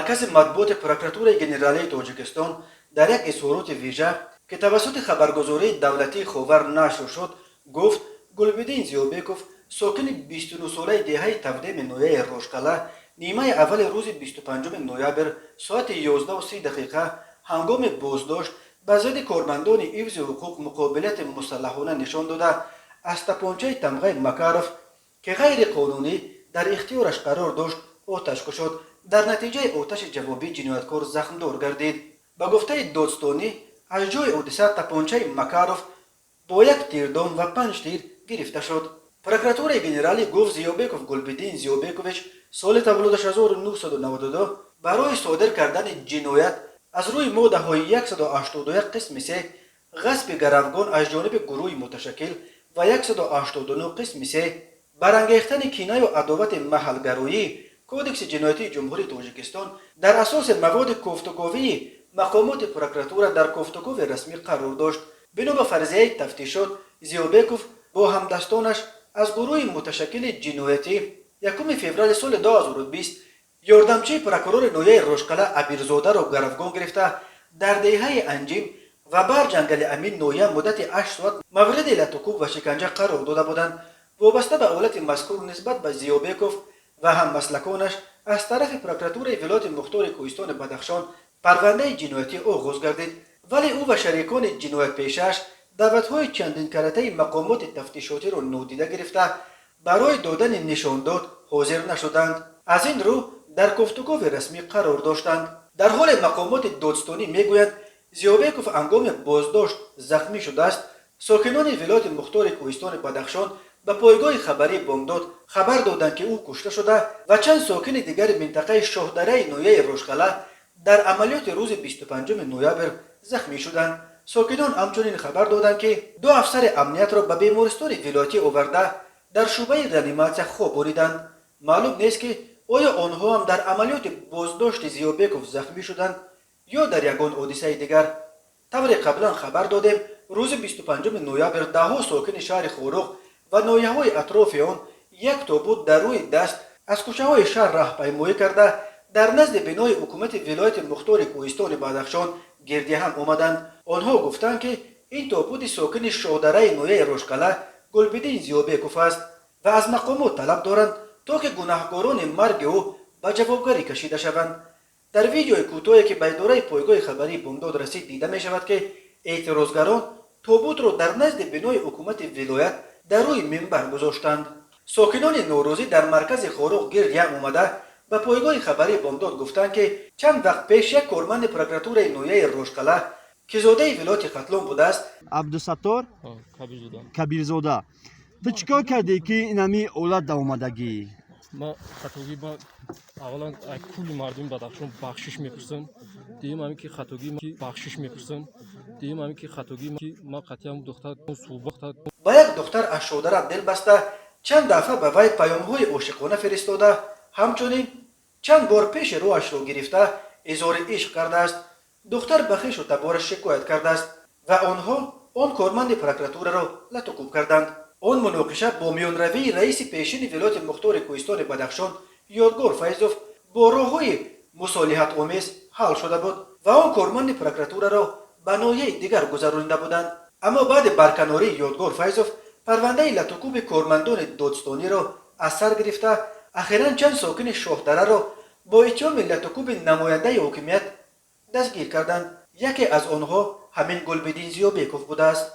مرکز مطبوعات پروکراتور گنرالی تاجیکستان در یک اظهارات ویژه که توسط خبرگزاری دولتی خاور نشر شد گفت گلبدین زیوبکوف ساکن 29 ساله دهه تقدیم نویه روشکلا نیمه اول روز 25 نوامبر ساعت 11:30 هنگام بازداشت به ضد کارمندان حفظ حقوق مقابلت مسلحانه نشان داده از تپانچه تمغه مکاروف که غیر قانونی در اختیارش قرار داشت آتش کشید. در نتیجه آتش جوابی جنایتکار زخمدار گردید. با گفته دادستانی از جای حادثه تپانچه مکاروف با یک تیردام و 5 تیر گرفته شد. پروکراتور گنرالی گفت زیوبکوف گلبدین زیوبکوویچ سال تولدش 1992 برای صادر کردن جنایت از روی ماده های 181 قسم 3 غصب گروگان از جانب گروه متشکل و 189 قسم 3 برانگیختن کینه و عداوت محلگرایی کودکس جنایتی جمهوری تاجیکستان در اساس مواد گفتگویی مقامات پروکراتور در گفتگو رسمی قرار داشت. بنا به فرضیه تفتیشات زیوبکوف با همدستانش از گروه متشکل جنایتی 1 فوریه سال 2020 یاردمچی پروکورور نویه روشکلا ابیرزاده را گروگان گرفته در دهه انجیم و بر جنگل امین نویه مدت 8 ساعت مورد لطکوب و شکنجه قرار داده بودند. وابسته به حالت مذکور نسبت به زیوبکوف و هم مسلکانش از طرف پروکراتور ولایت مختار کوهستان بدخشان پرونده جنایتی آغاز گردید، ولی او و شریکان جنایت پیشش دعوت‌های چندین کرته مقامات تفتیشاتی را نادیده گرفته برای دادن نشانداد حاضر نشدند. از این رو در گفتگو رسمی قرار داشتند. در حال مقامات دادستانی میگویند زیوبکوف هنگام بازداشت زخمی شده است. ساکنان ولایت مختار کوهستان بدخشان به پایگاه خبری بامداد خبر دادند که او کشته شده و چند ساکن دیگر منطقه شاهدره نویه روشکلا در عملیات روز 25 نوامبر زخمی شدند. ساکنان همچنین خبر دادند که 2 افسر امنیت را به بیمارستان ولایتی آورده در شعبه رانیماسیا خواباندند. معلوم نیست که آیا آنها هم در عملیات بازداشت زیوبکوف زخمی شدند یا در یگان حادثه دیگر. طور قبلا خبر دادیم روز 25 نوامبر 10 ساکن شهر خوروغ و ناحیه‌های اطراف آن یک تابوت در روی دست از کوچه‌های شهر راهپیمایی کرده در نزد بنای حکومت ولایت مختار کوهستان بدخشان گردی هم آمدند. آنها گفتند که این تابوت ساکن شاهدره نویه روشکلا گلبدین زیوبکوف است و از مقامات طلب دارند تا که گناهکاران مرگ او به جوابگری کشیده شوند. در ویدیوی کوتاهی که به اداره پایگاه خبری بامداد رسید دیده می شود که اعتراضگران تابوت را در نزد بنای حکومت ولایت در روی منبر گذاشتند. ساکنان نوروزی در مرکز خوروغ گردی هم آمده به پایگاه خبری بامداد گفتند که چند وقت پیش یک کارمند پروکراتور نویه روشکلا که زاده ولایت ختلون بوده است عبدالستار کبیرزاده تو چیکار کردی که این همی اولاد در اومدگی؟ ما خطاگی با اولا کل مردم بدخشان بخشش میپرسم، دیگه همین که خطاگی که بخشش میپرسم، دیگه همین که خطاگی که ما قطعا دختر صوبخت با یک دختر از شادر دل بسته چند دفعه به وی پیام‌های عاشقانه فرستاده، همچنین چند بار پیش رویش را گرفته اظهار عشق کرده است. دختر به خویش و تبارش شکایت کرده است و آنها آن کارمند پروکراتور را لطکوب کردند. آن مناقشه با میانروی رئیس پیشین ولایت مختار کوهستان بدخشان یادگار فیضوف با راه‌های مصالحت آمیز حل شده بود و آن کارمند پروکراتور را به ناحیه دیگر گذرانیده بودند. اما بعد برکناری یادگار فیضوف پرونده لطکوب کارمندان دادستانی را از سر گرفته اخیراً چند ساکن شاهدره را با اتهام لطکوب نماینده حاکمیت دستگیر کردند. یکی از آنها همین گلبدین زیوبکوف بوده است.